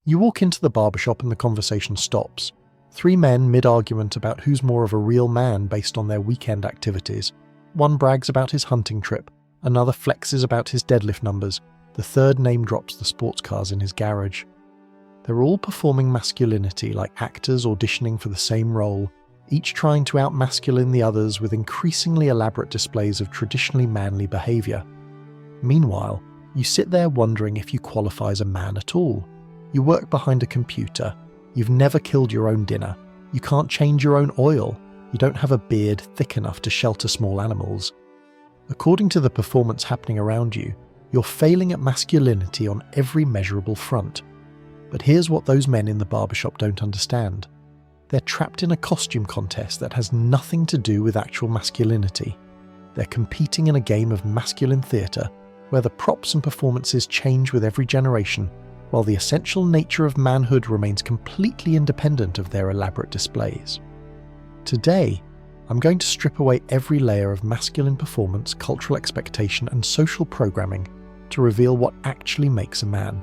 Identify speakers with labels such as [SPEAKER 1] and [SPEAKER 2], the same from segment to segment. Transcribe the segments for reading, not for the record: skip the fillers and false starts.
[SPEAKER 1] You walk into the barbershop and the conversation stops. Three men mid-argument about who's more of a real man based on their weekend activities. One brags about his hunting trip, another flexes about his deadlift numbers, the third name drops the sports cars in his garage. They're all performing masculinity like actors auditioning for the same role, each trying to out-masculine the others with increasingly elaborate displays of traditionally manly behaviour. Meanwhile, you sit there wondering if you qualify as a man at all. You work behind a computer. You've never killed your own dinner. You can't change your own oil. You don't have a beard thick enough to shelter small animals. According to the performance happening around you, you're failing at masculinity on every measurable front. But here's what those men in the barbershop don't understand. They're trapped in a costume contest that has nothing to do with actual masculinity. They're competing in a game of masculine theatre where the props and performances change with every generation, while the essential nature of manhood remains completely independent of their elaborate displays. Today, I'm going to strip away every layer of masculine performance, cultural expectation, and social programming to reveal what actually makes a man.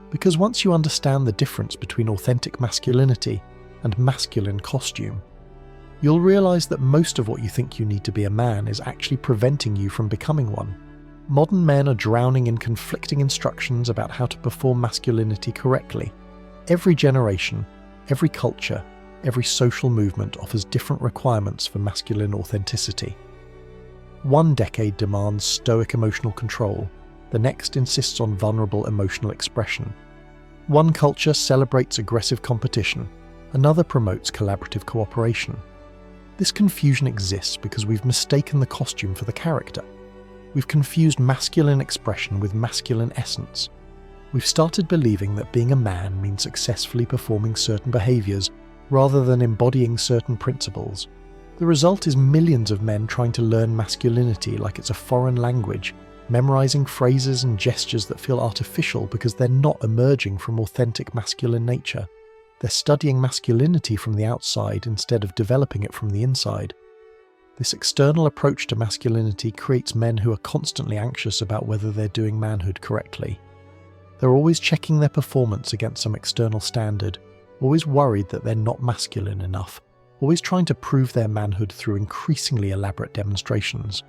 [SPEAKER 1] Because once you understand the difference between authentic masculinity and masculine costume, you'll realize that most of what you think you need to be a man is actually preventing you from becoming one. Modern men are drowning in conflicting instructions about how to perform masculinity correctly. Every generation, every culture, every social movement offers different requirements for masculine authenticity. One decade demands stoic emotional control, the next insists on vulnerable emotional expression. One culture celebrates aggressive competition, another promotes collaborative cooperation. This confusion exists because we've mistaken the costume for the character. We've confused masculine expression with masculine essence. We've started believing that being a man means successfully performing certain behaviours rather than embodying certain principles. The result is millions of men trying to learn masculinity like it's a foreign language, memorising phrases and gestures that feel artificial because they're not emerging from authentic masculine nature. They're studying masculinity from the outside instead of developing it from the inside. This external approach to masculinity creates men who are constantly anxious about whether they're doing manhood correctly. They're always checking their performance against some external standard, always worried that they're not masculine enough, always trying to prove their manhood through increasingly elaborate demonstrations.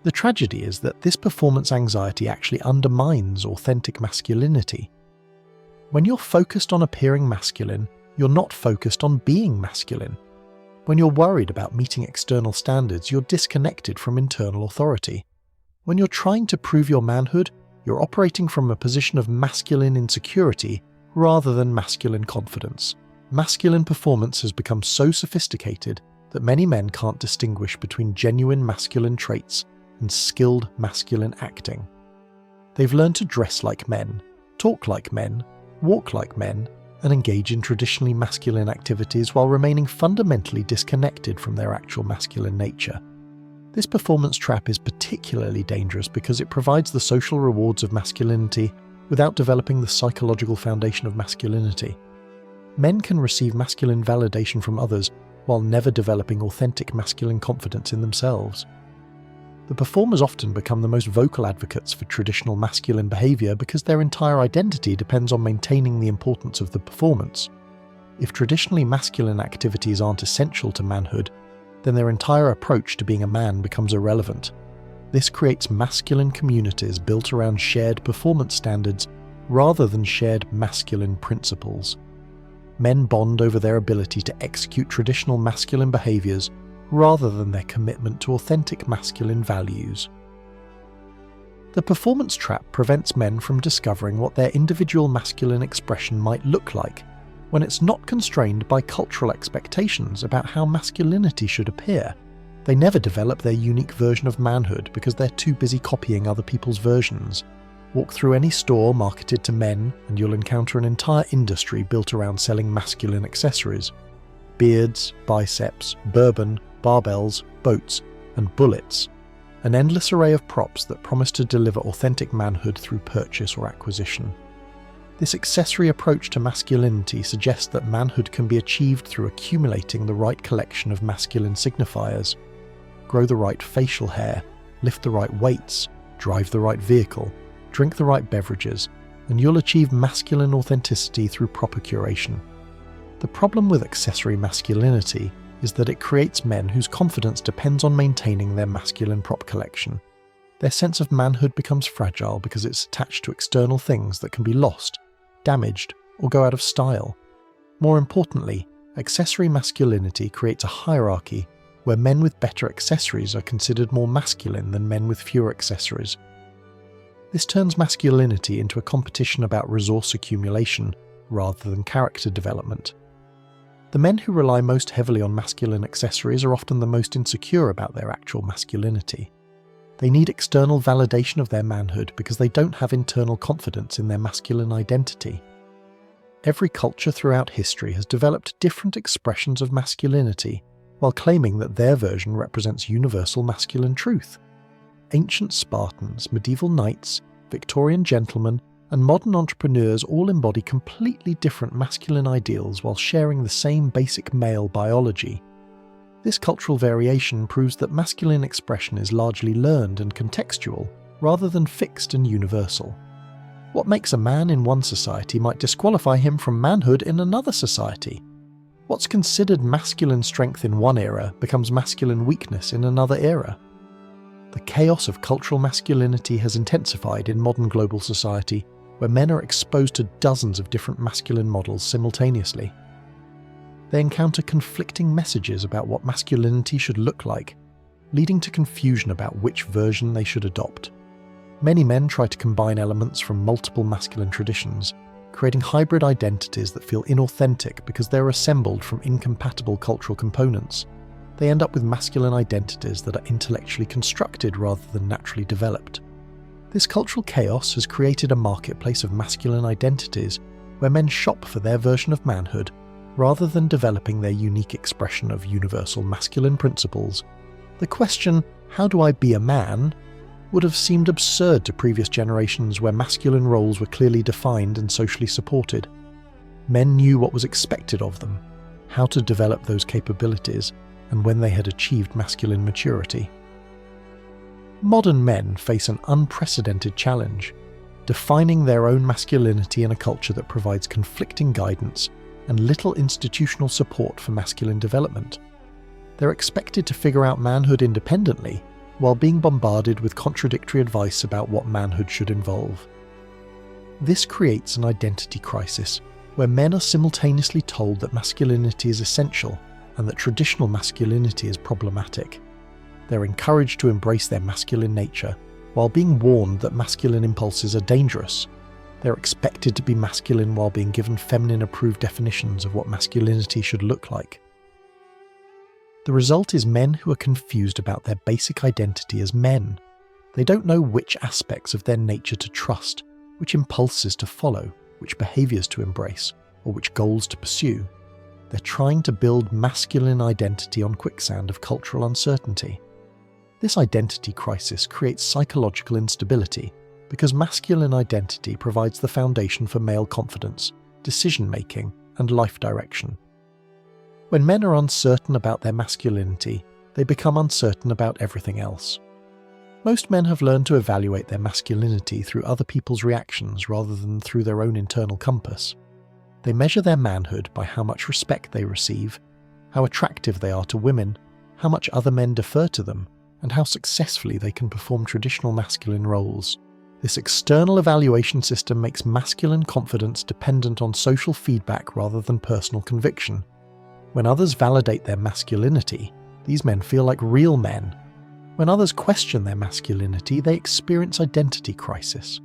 [SPEAKER 1] The tragedy is that this performance anxiety actually undermines authentic masculinity. When you're focused on appearing masculine, you're not focused on being masculine. When you're worried about meeting external standards, you're disconnected from internal authority. When you're trying to prove your manhood, you're operating from a position of masculine insecurity rather than masculine confidence. Masculine performance has become so sophisticated that many men can't distinguish between genuine masculine traits and skilled masculine acting. They've learned to dress like men, talk like men, walk like men, and engage in traditionally masculine activities while remaining fundamentally disconnected from their actual masculine nature. This performance trap is particularly dangerous because it provides the social rewards of masculinity without developing the psychological foundation of masculinity. Men can receive masculine validation from others while never developing authentic masculine confidence in themselves. The performers often become the most vocal advocates for traditional masculine behaviour because their entire identity depends on maintaining the importance of the performance. If traditionally masculine activities aren't essential to manhood, then their entire approach to being a man becomes irrelevant. This creates masculine communities built around shared performance standards rather than shared masculine principles. Men bond over their ability to execute traditional masculine behaviours rather than their commitment to authentic masculine values. The performance trap prevents men from discovering what their individual masculine expression might look like when it's not constrained by cultural expectations about how masculinity should appear. They never develop their unique version of manhood because they're too busy copying other people's versions. Walk through any store marketed to men and you'll encounter an entire industry built around selling masculine accessories. Beards, biceps, bourbon, barbells, boats, and bullets. An endless array of props that promise to deliver authentic manhood through purchase or acquisition. This accessory approach to masculinity suggests that manhood can be achieved through accumulating the right collection of masculine signifiers. Grow the right facial hair, lift the right weights, drive the right vehicle, drink the right beverages, and you'll achieve masculine authenticity through proper curation. The problem with accessory masculinity is that it creates men whose confidence depends on maintaining their masculine prop collection. Their sense of manhood becomes fragile because it's attached to external things that can be lost, damaged, or go out of style. More importantly, accessory masculinity creates a hierarchy where men with better accessories are considered more masculine than men with fewer accessories. This turns masculinity into a competition about resource accumulation rather than character development. The men who rely most heavily on masculine accessories are often the most insecure about their actual masculinity. They need external validation of their manhood because they don't have internal confidence in their masculine identity. Every culture throughout history has developed different expressions of masculinity while claiming that their version represents universal masculine truth. Ancient Spartans, medieval knights, Victorian gentlemen, and modern entrepreneurs all embody completely different masculine ideals while sharing the same basic male biology. This cultural variation proves that masculine expression is largely learned and contextual, rather than fixed and universal. What makes a man in one society might disqualify him from manhood in another society. What's considered masculine strength in one era becomes masculine weakness in another era. The chaos of cultural masculinity has intensified in modern global society, where men are exposed to dozens of different masculine models simultaneously. They encounter conflicting messages about what masculinity should look like, leading to confusion about which version they should adopt. Many men try to combine elements from multiple masculine traditions, creating hybrid identities that feel inauthentic because they're assembled from incompatible cultural components. They end up with masculine identities that are intellectually constructed rather than naturally developed. This cultural chaos has created a marketplace of masculine identities where men shop for their version of manhood rather than developing their unique expression of universal masculine principles. The question, "How do I be a man?" would have seemed absurd to previous generations where masculine roles were clearly defined and socially supported. Men knew what was expected of them, how to develop those capabilities, and when they had achieved masculine maturity. Modern men face an unprecedented challenge, defining their own masculinity in a culture that provides conflicting guidance and little institutional support for masculine development. They're expected to figure out manhood independently, while being bombarded with contradictory advice about what manhood should involve. This creates an identity crisis, where men are simultaneously told that masculinity is essential and that traditional masculinity is problematic. They're encouraged to embrace their masculine nature, while being warned that masculine impulses are dangerous. They're expected to be masculine while being given feminine-approved definitions of what masculinity should look like. The result is men who are confused about their basic identity as men. They don't know which aspects of their nature to trust, which impulses to follow, which behaviours to embrace, or which goals to pursue. They're trying to build masculine identity on quicksand of cultural uncertainty. This identity crisis creates psychological instability because masculine identity provides the foundation for male confidence, decision-making, and life direction. When men are uncertain about their masculinity, they become uncertain about everything else. Most men have learned to evaluate their masculinity through other people's reactions rather than through their own internal compass. They measure their manhood by how much respect they receive, how attractive they are to women, how much other men defer to them, and how successfully they can perform traditional masculine roles. This external evaluation system makes masculine confidence dependent on social feedback rather than personal conviction. When others validate their masculinity, these men feel like real men. When others question their masculinity, they experience identity crisis.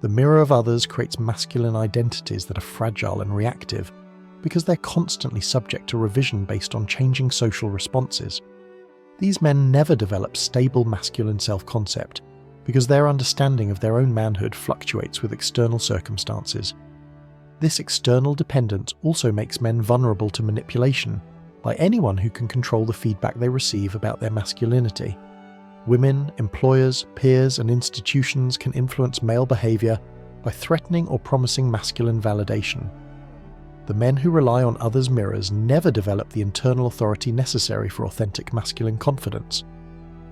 [SPEAKER 1] The mirror of others creates masculine identities that are fragile and reactive because they're constantly subject to revision based on changing social responses. These men never develop stable masculine self-concept because their understanding of their own manhood fluctuates with external circumstances. This external dependence also makes men vulnerable to manipulation by anyone who can control the feedback they receive about their masculinity. Women, employers, peers, and institutions can influence male behaviour by threatening or promising masculine validation. The men who rely on others' mirrors never develop the internal authority necessary for authentic masculine confidence.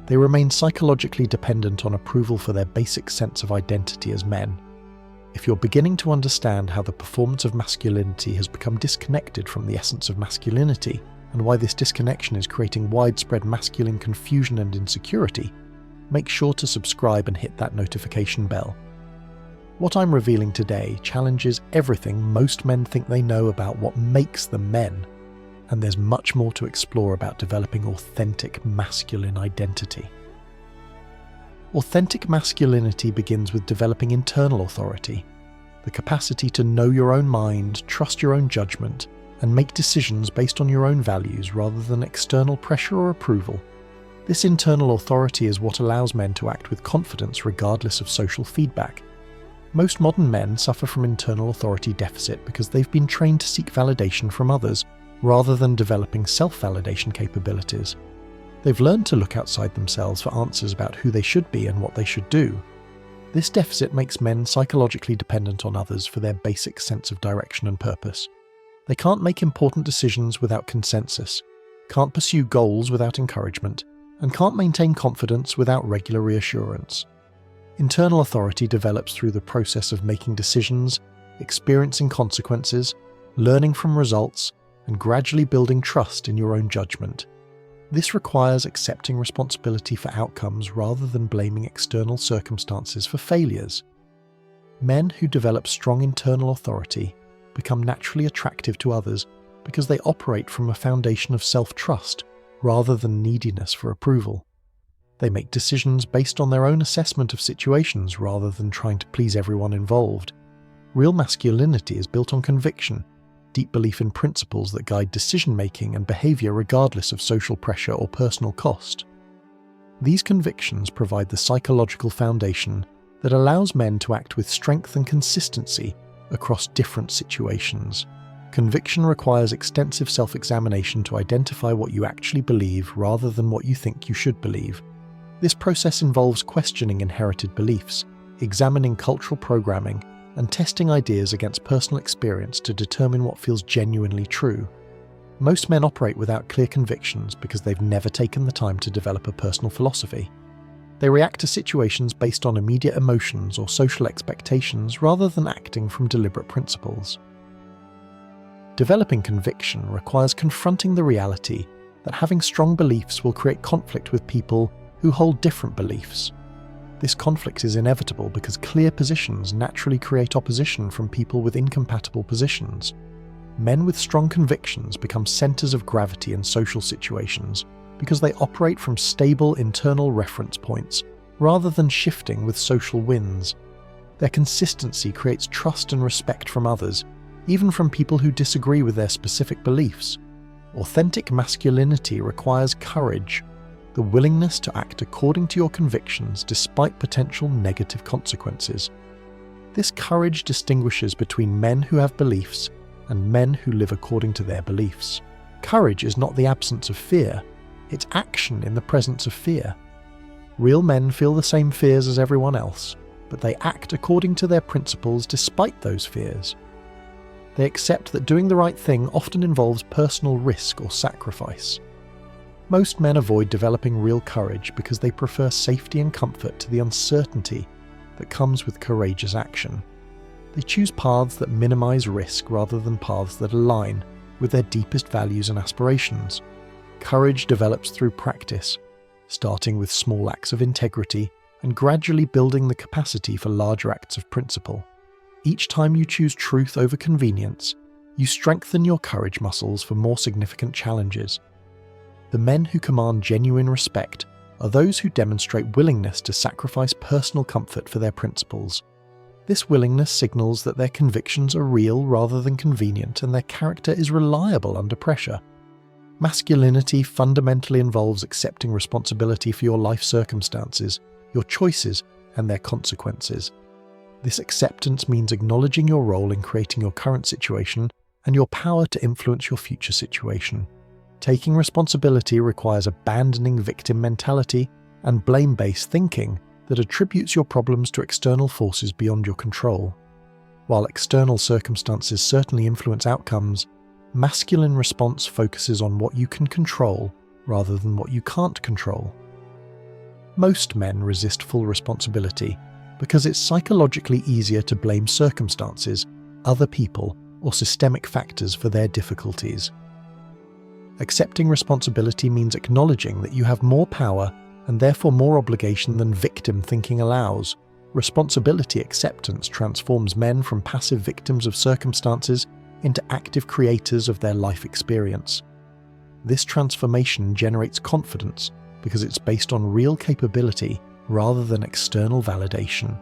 [SPEAKER 1] They remain psychologically dependent on approval for their basic sense of identity as men. If you're beginning to understand how the performance of masculinity has become disconnected from the essence of masculinity, and why this disconnection is creating widespread masculine confusion and insecurity, make sure to subscribe and hit that notification bell. What I'm revealing today challenges everything most men think they know about what makes them men, and there's much more to explore about developing authentic masculine identity. Authentic masculinity begins with developing internal authority, the capacity to know your own mind, trust your own judgment, and make decisions based on your own values rather than external pressure or approval. This internal authority is what allows men to act with confidence regardless of social feedback. Most modern men suffer from internal authority deficit because they've been trained to seek validation from others, rather than developing self-validation capabilities. They've learned to look outside themselves for answers about who they should be and what they should do. This deficit makes men psychologically dependent on others for their basic sense of direction and purpose. They can't make important decisions without consensus, can't pursue goals without encouragement, and can't maintain confidence without regular reassurance. Internal authority develops through the process of making decisions, experiencing consequences, learning from results, and gradually building trust in your own judgment. This requires accepting responsibility for outcomes rather than blaming external circumstances for failures. Men who develop strong internal authority become naturally attractive to others because they operate from a foundation of self-trust rather than neediness for approval. They make decisions based on their own assessment of situations rather than trying to please everyone involved. Real masculinity is built on conviction, deep belief in principles that guide decision-making and behavior regardless of social pressure or personal cost. These convictions provide the psychological foundation that allows men to act with strength and consistency across different situations. Conviction requires extensive self-examination to identify what you actually believe rather than what you think you should believe. This process involves questioning inherited beliefs, examining cultural programming, and testing ideas against personal experience to determine what feels genuinely true. Most men operate without clear convictions because they've never taken the time to develop a personal philosophy. They react to situations based on immediate emotions or social expectations rather than acting from deliberate principles. Developing conviction requires confronting the reality that having strong beliefs will create conflict with people who hold different beliefs. This conflict is inevitable because clear positions naturally create opposition from people with incompatible positions. Men with strong convictions become centers of gravity in social situations because they operate from stable internal reference points rather than shifting with social winds. Their consistency creates trust and respect from others, even from people who disagree with their specific beliefs. Authentic masculinity requires courage, the willingness to act according to your convictions despite potential negative consequences. This courage distinguishes between men who have beliefs and men who live according to their beliefs. Courage is not the absence of fear, it's action in the presence of fear. Real men feel the same fears as everyone else, but they act according to their principles despite those fears. They accept that doing the right thing often involves personal risk or sacrifice. Most men avoid developing real courage because they prefer safety and comfort to the uncertainty that comes with courageous action. They choose paths that minimize risk rather than paths that align with their deepest values and aspirations. Courage develops through practice, starting with small acts of integrity and gradually building the capacity for larger acts of principle. Each time you choose truth over convenience, you strengthen your courage muscles for more significant challenges. The men who command genuine respect are those who demonstrate willingness to sacrifice personal comfort for their principles. This willingness signals that their convictions are real rather than convenient and their character is reliable under pressure. Masculinity fundamentally involves accepting responsibility for your life circumstances, your choices, and their consequences. This acceptance means acknowledging your role in creating your current situation and your power to influence your future situation. Taking responsibility requires abandoning victim mentality and blame-based thinking that attributes your problems to external forces beyond your control. While external circumstances certainly influence outcomes, masculine response focuses on what you can control rather than what you can't control. Most men resist full responsibility because it's psychologically easier to blame circumstances, other people, or systemic factors for their difficulties. Accepting responsibility means acknowledging that you have more power and therefore more obligation than victim thinking allows. Responsibility acceptance transforms men from passive victims of circumstances into active creators of their life experience. This transformation generates confidence because it's based on real capability rather than external validation.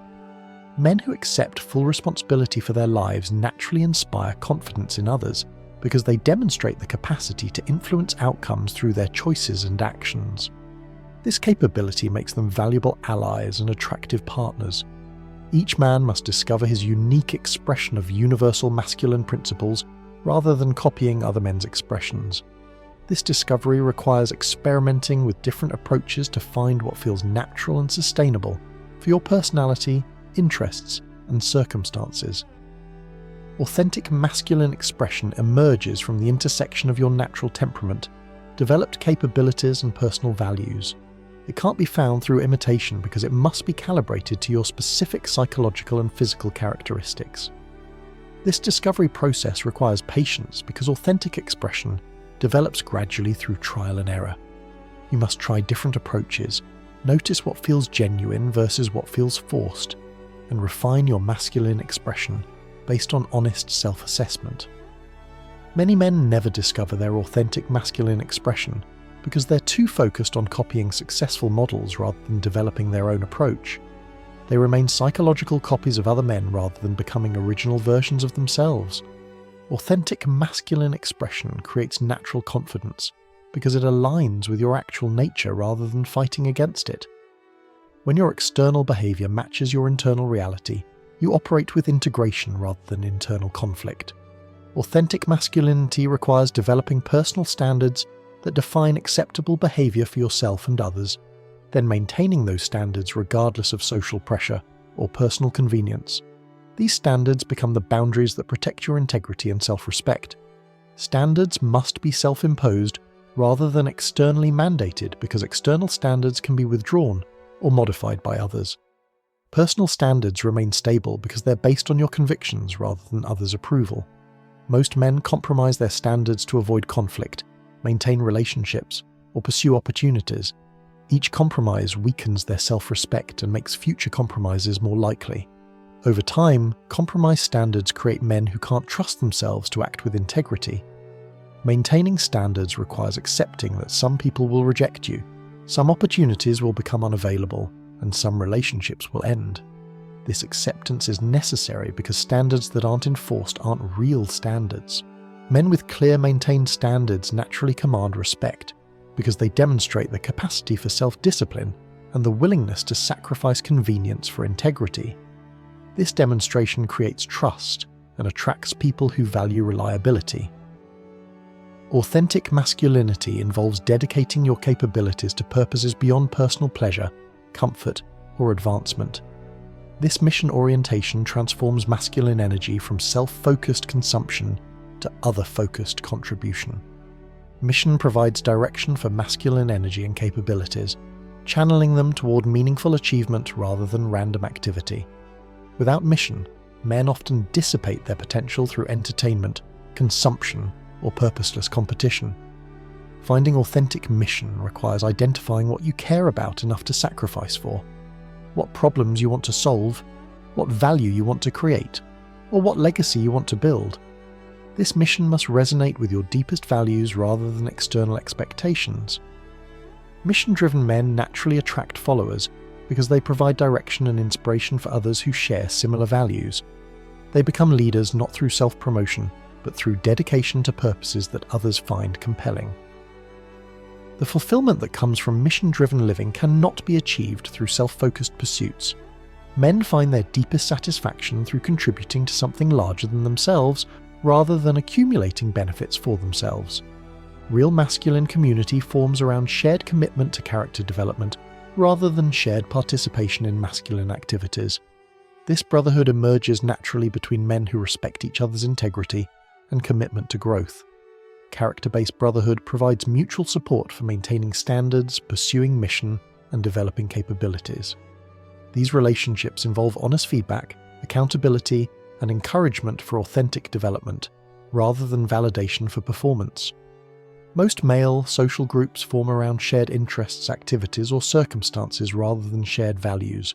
[SPEAKER 1] Men who accept full responsibility for their lives naturally inspire confidence in others because they demonstrate the capacity to influence outcomes through their choices and actions. This capability makes them valuable allies and attractive partners. Each man must discover his unique expression of universal masculine principles rather than copying other men's expressions. This discovery requires experimenting with different approaches to find what feels natural and sustainable for your personality, interests, and circumstances. Authentic masculine expression emerges from the intersection of your natural temperament, developed capabilities, and personal values. It can't be found through imitation because it must be calibrated to your specific psychological and physical characteristics. This discovery process requires patience because authentic expression develops gradually through trial and error. You must try different approaches, notice what feels genuine versus what feels forced, and refine your masculine expression based on honest self-assessment. Many men never discover their authentic masculine expression because they're too focused on copying successful models rather than developing their own approach. They remain psychological copies of other men rather than becoming original versions of themselves. Authentic masculine expression creates natural confidence because it aligns with your actual nature rather than fighting against it. When your external behavior matches your internal reality, you operate with integration rather than internal conflict. Authentic masculinity requires developing personal standards that define acceptable behavior for yourself and others, then maintaining those standards regardless of social pressure or personal convenience. These standards become the boundaries that protect your integrity and self-respect. Standards must be self-imposed rather than externally mandated because external standards can be withdrawn or modified by others. Personal standards remain stable because they're based on your convictions rather than others' approval. Most men compromise their standards to avoid conflict, maintain relationships, or pursue opportunities. Each compromise weakens their self-respect and makes future compromises more likely. Over time, compromise standards create men who can't trust themselves to act with integrity. Maintaining standards requires accepting that some people will reject you, some opportunities will become unavailable, and some relationships will end. This acceptance is necessary because standards that aren't enforced aren't real standards. Men with clear, maintained standards naturally command respect because they demonstrate the capacity for self-discipline and the willingness to sacrifice convenience for integrity. This demonstration creates trust and attracts people who value reliability. Authentic masculinity involves dedicating your capabilities to purposes beyond personal pleasure, comfort, or advancement. This mission orientation transforms masculine energy from self-focused consumption to other-focused contribution. Mission provides direction for masculine energy and capabilities, channeling them toward meaningful achievement rather than random activity. Without mission, men often dissipate their potential through entertainment, consumption, or purposeless competition. Finding authentic mission requires identifying what you care about enough to sacrifice for, what problems you want to solve, what value you want to create, or what legacy you want to build. This mission must resonate with your deepest values rather than external expectations. Mission-driven men naturally attract followers because they provide direction and inspiration for others who share similar values. They become leaders not through self-promotion, but through dedication to purposes that others find compelling. The fulfillment that comes from mission-driven living cannot be achieved through self-focused pursuits. Men find their deepest satisfaction through contributing to something larger than themselves rather than accumulating benefits for themselves. Real masculine community forms around shared commitment to character development rather than shared participation in masculine activities. This brotherhood emerges naturally between men who respect each other's integrity and commitment to growth. Character-based brotherhood provides mutual support for maintaining standards, pursuing mission, and developing capabilities. These relationships involve honest feedback, accountability, and encouragement for authentic development, rather than validation for performance. Most male social groups form around shared interests, activities, or circumstances rather than shared values.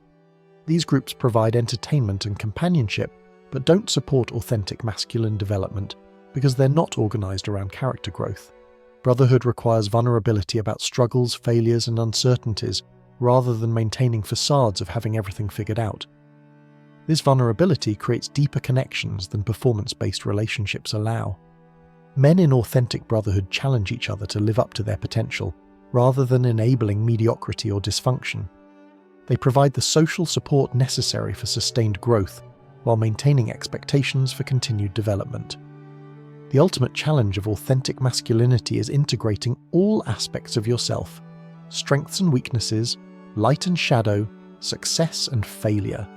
[SPEAKER 1] These groups provide entertainment and companionship, but don't support authentic masculine development because they're not organized around character growth. Brotherhood requires vulnerability about struggles, failures, and uncertainties, rather than maintaining facades of having everything figured out. This vulnerability creates deeper connections than performance-based relationships allow. Men in authentic brotherhood challenge each other to live up to their potential, rather than enabling mediocrity or dysfunction. They provide the social support necessary for sustained growth, while maintaining expectations for continued development. The ultimate challenge of authentic masculinity is integrating all aspects of yourself, strengths and weaknesses, light and shadow, success and failure,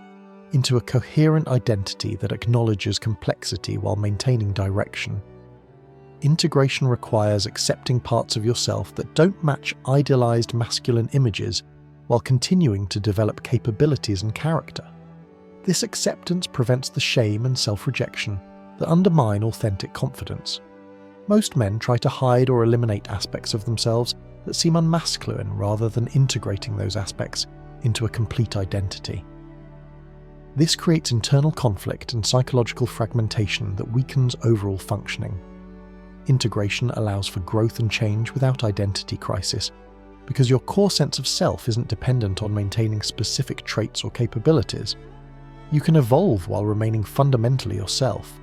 [SPEAKER 1] into a coherent identity that acknowledges complexity while maintaining direction. Integration requires accepting parts of yourself that don't match idealized masculine images while continuing to develop capabilities and character. This acceptance prevents the shame and self-rejection that undermine authentic confidence. Most men try to hide or eliminate aspects of themselves that seem unmasculine rather than integrating those aspects into a complete identity. This creates internal conflict and psychological fragmentation that weakens overall functioning. Integration allows for growth and change without identity crisis, because your core sense of self isn't dependent on maintaining specific traits or capabilities. You can evolve while remaining fundamentally yourself.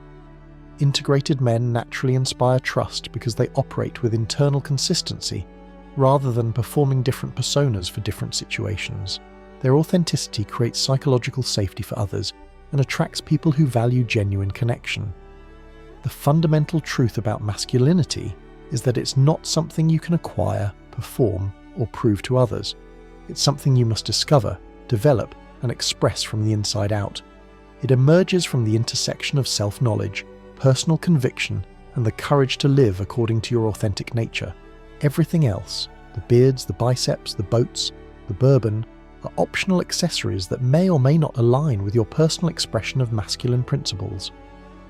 [SPEAKER 1] Integrated men naturally inspire trust because they operate with internal consistency, rather than performing different personas for different situations. Their authenticity creates psychological safety for others and attracts people who value genuine connection. The fundamental truth about masculinity is that it's not something you can acquire, perform, or prove to others. It's something you must discover, develop, and express from the inside out. It emerges from the intersection of self-knowledge, personal conviction, and the courage to live according to your authentic nature. Everything else, the beards, the biceps, the boats, the bourbon, are optional accessories that may or may not align with your personal expression of masculine principles.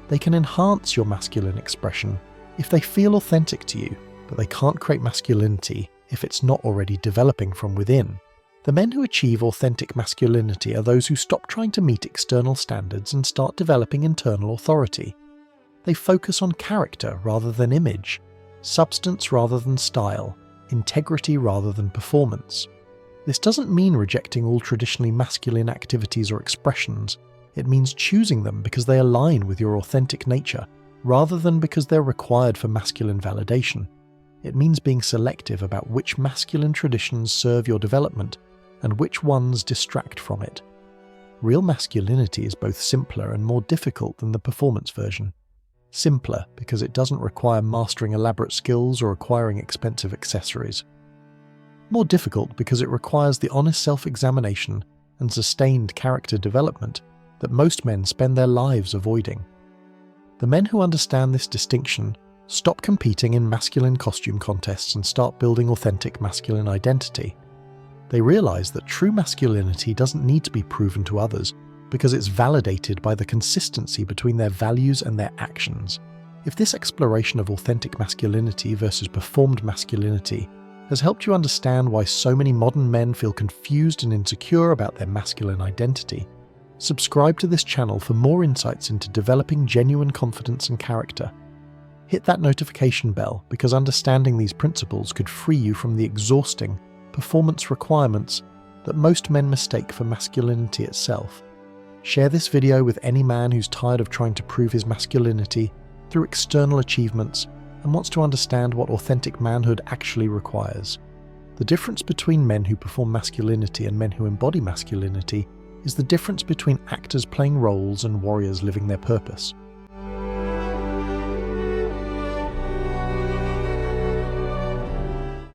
[SPEAKER 1] They can enhance your masculine expression if they feel authentic to you, but they can't create masculinity if it's not already developing from within. The men who achieve authentic masculinity are those who stop trying to meet external standards and start developing internal authority. They focus on character rather than image, substance rather than style, integrity rather than performance. This doesn't mean rejecting all traditionally masculine activities or expressions. It means choosing them because they align with your authentic nature, rather than because they're required for masculine validation. It means being selective about which masculine traditions serve your development and which ones distract from it. Real masculinity is both simpler and more difficult than the performance version. Simpler because it doesn't require mastering elaborate skills or acquiring expensive accessories. More difficult because it requires the honest self-examination and sustained character development that most men spend their lives avoiding. The men who understand this distinction stop competing in masculine costume contests and start building authentic masculine identity. They realize that true masculinity doesn't need to be proven to others because it's validated by the consistency between their values and their actions. If this exploration of authentic masculinity versus performed masculinity has helped you understand why so many modern men feel confused and insecure about their masculine identity, subscribe to this channel for more insights into developing genuine confidence and character. Hit that notification bell because understanding these principles could free you from the exhausting performance requirements that most men mistake for masculinity itself. Share this video with any man who's tired of trying to prove his masculinity through external achievements and wants to understand what authentic manhood actually requires. The difference between men who perform masculinity and men who embody masculinity is the difference between actors playing roles and warriors living their purpose.